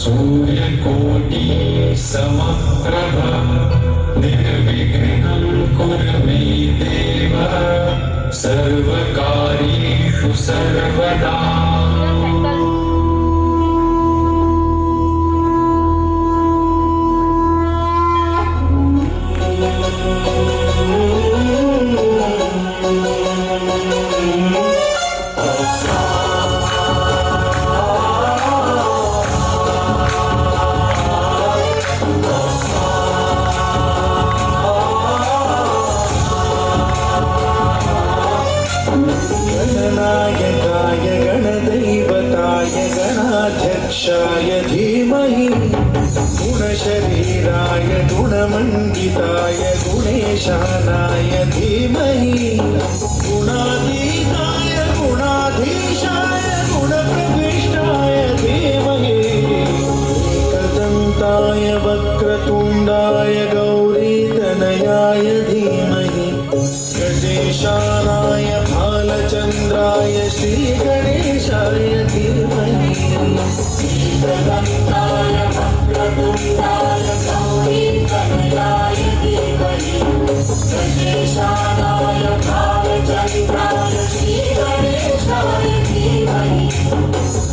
सूर्यकोटि समप्रभ निर्विघ्नं कुरु मे देव सर्वकार्येषु सर्वदा। गणनायकाय गणदैवताय गणाध्यक्षाय धीमहि गुणशरीराय गुणमण्डिताय गुणेशानाय धीमहि गुणातीताय गुणाधीशाय गुणप्रविष्टाय धीमहि एकदन्ताय वक्रतुण्डाय गौरीतनयाय धीमहि गजेशानाय भालचन्द्राय श्रीगणेशाय धीमहि एकदन्ताय वक्रतुण्डाय गौरीतनयाय धीमहि गजेशानाय भालचन्द्राय श्रीगणेशाय धीमहि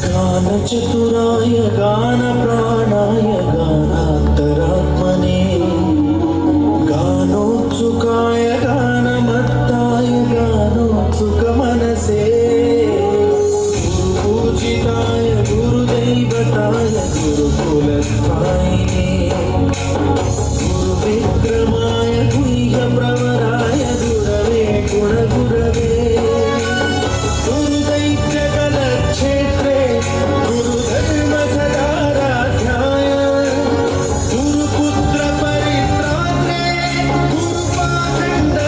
गानचतुराय गानप्राणाय गानान्तरात्मने गानोत्सुकाय गानमत्ताय गानोत्सुकमनसे गुरुपूजिताय गुरुदैवताय गुरुकुलस्थायिने गुरुविक्रमाय गुह्यप्रवराय गुरवे गुणगुरवे गुरुदैत्यकलक्षेत्रे गुरुधर्मसदाराध्याय गुरुपुत्रपरित्रात्रे गुरुपाखण्डखण्डकाय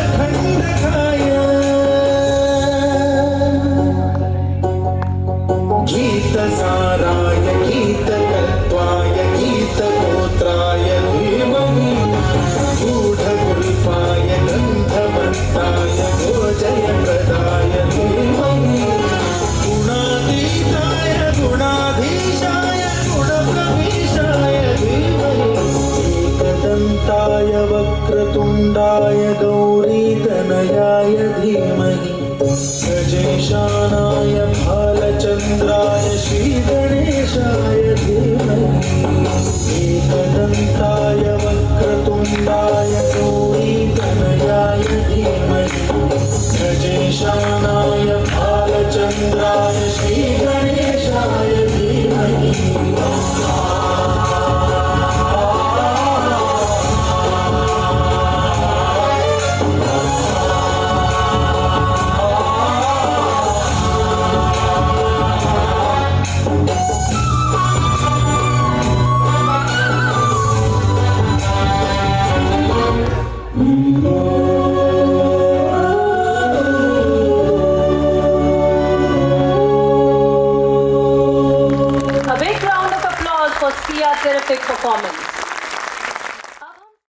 गीतसाराय गीततत्त्वाय गीतगोत्राय धीमहि गूढगुल्फाय गन्धमत्ताय गोजयप्रदाय धीमहि गुणातीताय गुणाधीशाय गुणप्रविशाय धीमहि एकदन्ताय वक्रतुण्डाय गौरीतनयाय धीमहि गजेशानाय भालचन्द्राय श्रीगणेशाय धीमहि एकदन्ताय वक्रतुण्डाय गौरीतनयाय धीमहि गजेशानाय भालचन्द्राय श्रीगणेशाय धीमहि।